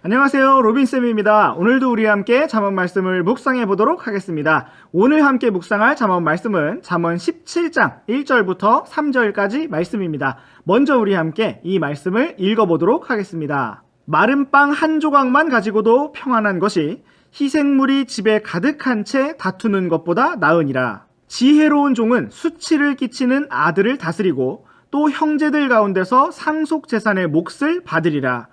안녕하세요, 로빈쌤입니다. 오늘도 우리 함께 잠언 말씀을 묵상해 보도록 하겠습니다. 오늘 함께 묵상할 잠언 말씀은 잠언 17장 1절부터 3절까지 말씀입니다. 먼저 우리 함께 이 말씀을 읽어보도록 하겠습니다. 마른 빵 한 조각만 가지고도 평안한 것이 희생물이 집에 가득한 채 다투는 것보다 나으니라. 지혜로운 종은 수치를 끼치는 아들을 다스리고 또 형제들 가운데서 상속재산의 몫을 받으리라.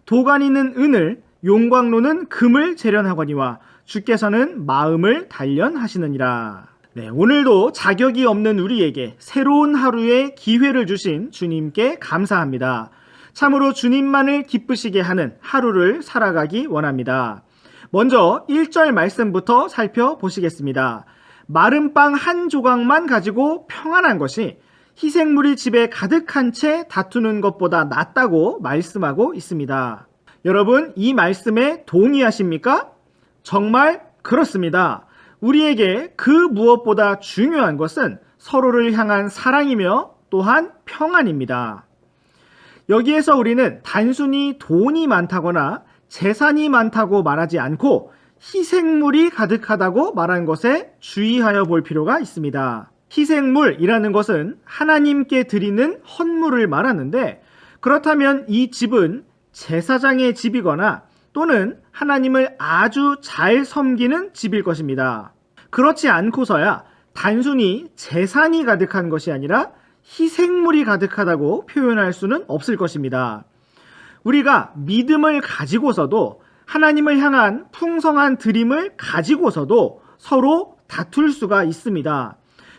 도가니는 은을, 용광로는 금을 재련하거니와 주께서는 마음을 단련하시느니라. 오늘도 자격이 없는 우리에게 새로운 하루의 기회를 주신 주님께 감사합니다. 참으로 주님만을 기쁘시게 하는 하루를 살아가기 원합니다. 먼저 1절 말씀부터 살펴보시겠습니다. 마른 빵 한 조각만 가지고 평안한 것이 희생물이 집에 가득한 채 다투는 것보다 낫다고 말씀하고 있습니다. 여러분, 이 말씀에 동의하십니까? 정말 그렇습니다. 우리에게 그 무엇보다 중요한 것은 서로를 향한 사랑이며 또한 평안입니다. 여기에서 우리는 단순히 돈이 많다거나 재산이 많다고 말하지 않고 희생물이 가득하다고 말한 것에 주의하여 볼 필요가 있습니다. 희생물이라는 것은 하나님께 드리는 헌물을 말하는데, 그렇다면 이 집은 제사장의 집이거나 또는 하나님을 아주 잘 섬기는 집일 것입니다. 그렇지 않고서야 단순히 재산이 가득한 것이 아니라 희생물이 가득하다고 표현할 수는 없을 것입니다. 우리가 믿음을 가지고서도, 하나님을 향한 풍성한 드림을 가지고서도 서로 다툴 수가 있습니다.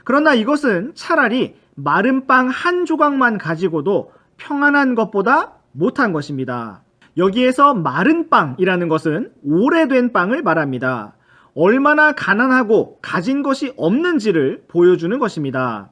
그러나 이것은 차라리 마른 빵 한 조각만 가지고도 평안한 것보다 못한 것입니다. 여기에서 마른 빵이라는 것은 오래된 빵을 말합니다. 얼마나 가난하고 가진 것이 없는지를 보여주는 것입니다.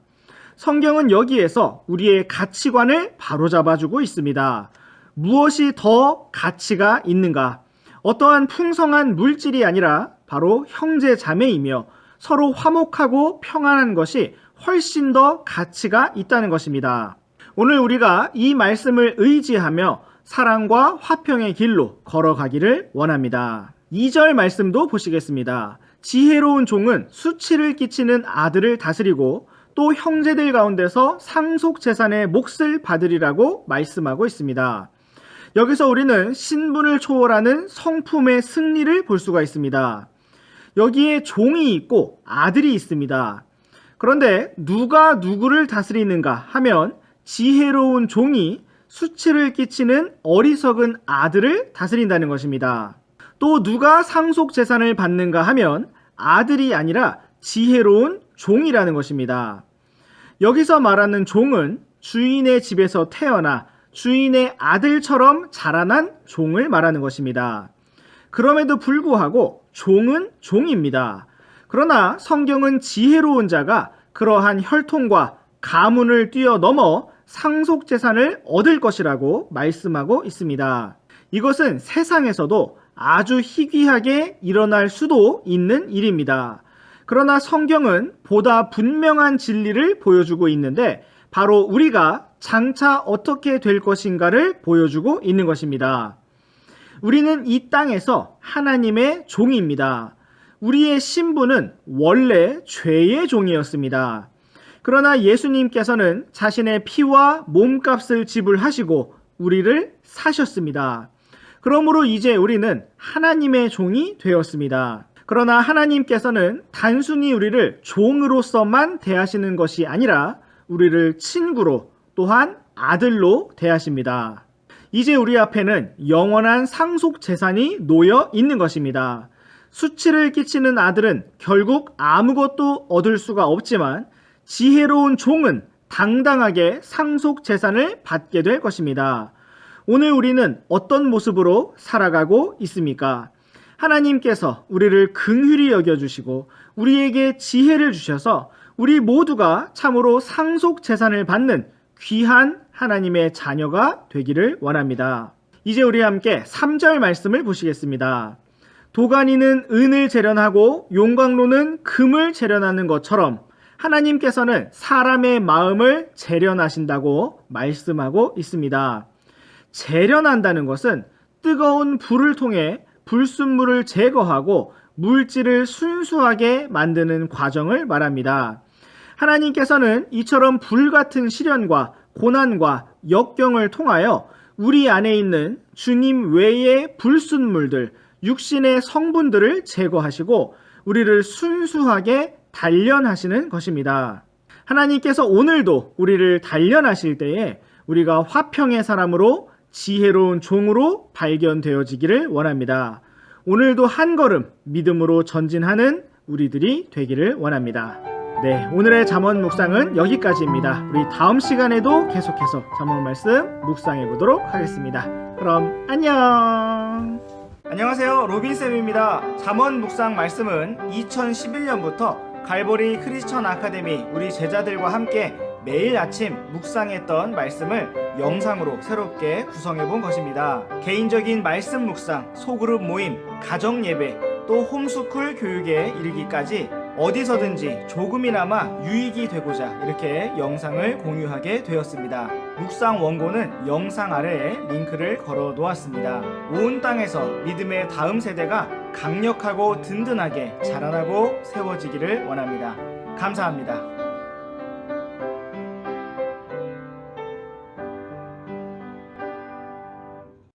성경은 여기에서 우리의 가치관을 바로잡아주고 있습니다. 무엇이 더 가치가 있는가? 어떠한 풍성한 물질이 아니라 바로 형제 자매이며 서로 화목하고 평안한 것이 훨씬 더 가치가 있다는 것입니다. 오늘 우리가 이 말씀을 의지하며 사랑과 화평의 길로 걸어가기를 원합니다. 2절 말씀도 보시겠습니다. 지혜로운 종은 수치를 끼치는 아들을 다스리고 또 형제들 가운데서 상속재산의 몫을 받으리라고 말씀하고 있습니다. 여기서 우리는 신분을 초월하는 성품의 승리를 볼 수가 있습니다. 여기에 종이 있고 아들이 있습니다. 그런데 누가 누구를 다스리는가 하면 지혜로운 종이 수치를 끼치는 어리석은 아들을 다스린다는 것입니다. 또 누가 상속재산을 받는가 하면 아들이 아니라 지혜로운 종이라는 것입니다. 여기서 말하는 종은 주인의 집에서 태어나 주인의 아들처럼 자라난 종을 말하는 것입니다. 그럼에도 불구하고 종은 종입니다. 그러나 성경은 지혜로운 자가 그러한 혈통과 가문을 뛰어넘어 상속재산을 얻을 것이라고 말씀하고 있습니다. 이것은 세상에서도 아주 희귀하게 일어날 수도 있는 일입니다. 그러나 성경은 보다 분명한 진리를 보여주고 있는데, 바로 우리가 장차 어떻게 될 것인가를 보여주고 있는 것입니다. 우리는 이 땅에서 하나님의 종입니다. 우리의 신분은 원래 죄의 종이었습니다. 그러나 예수님께서는 자신의 피와 몸값을 지불하시고 우리를 사셨습니다. 그러므로 이제 우리는 하나님의 종이 되었습니다. 그러나 하나님께서는 단순히 우리를 종으로서만 대하시는 것이 아니라 우리를 친구로, 또한 아들로 대하십니다. 이제 우리 앞에는 영원한 상속 재산이 놓여 있는 것입니다. 수치를 끼치는 아들은 결국 아무것도 얻을 수가 없지만 지혜로운 종은 당당하게 상속 재산을 받게 될 것입니다. 오늘 우리는 어떤 모습으로 살아가고 있습니까? 하나님께서 우리를 긍휼히 여겨주시고 우리에게 지혜를 주셔서 우리 모두가 참으로 상속 재산을 받는 귀한 하나님의 자녀가 되기를 원합니다. 이제 우리 함께 3절 말씀을 보시겠습니다. 도가니는 은을 재련하고 용광로는 금을 재련하는 것처럼 하나님께서는 사람의 마음을 재련하신다고 말씀하고 있습니다. 재련한다는 것은 뜨거운 불을 통해 불순물을 제거하고 물질을 순수하게 만드는 과정을 말합니다. 하나님께서는 이처럼 불같은 시련과 고난과 역경을 통하여 우리 안에 있는 주님 외의 불순물들, 육신의 성분들을 제거하시고 우리를 순수하게 단련하시는 것입니다. 하나님께서 오늘도 우리를 단련하실 때에 우리가 화평의 사람으로 지혜로운 종으로 발견되어지기를 원합니다. 오늘도 한 걸음 믿음으로 전진하는 우리들이 되기를 원합니다. 네, 오늘의 잠언 묵상은 여기까지입니다. 우리 다음 시간에도 계속해서 잠언 말씀 묵상해 보도록 하겠습니다. 그럼 안녕. 안녕하세요, 로빈쌤입니다. 잠언 묵상 말씀은 2011년부터 갈보리 크리스천 아카데미 우리 제자들과 함께 매일 아침 묵상했던 말씀을 영상으로 새롭게 구성해 본 것입니다. 개인적인 말씀 묵상, 소그룹 모임, 가정 예배, 또 홈스쿨 교육에 이르기까지 어디서든지 조금이나마 유익이 되고자 이렇게 영상을 공유하게 되었습니다. 묵상 원고는 영상 아래에 링크를 걸어 놓았습니다. 온 땅에서 믿음의 다음 세대가 강력하고 든든하게 자라나고 세워지기를 원합니다. 감사합니다.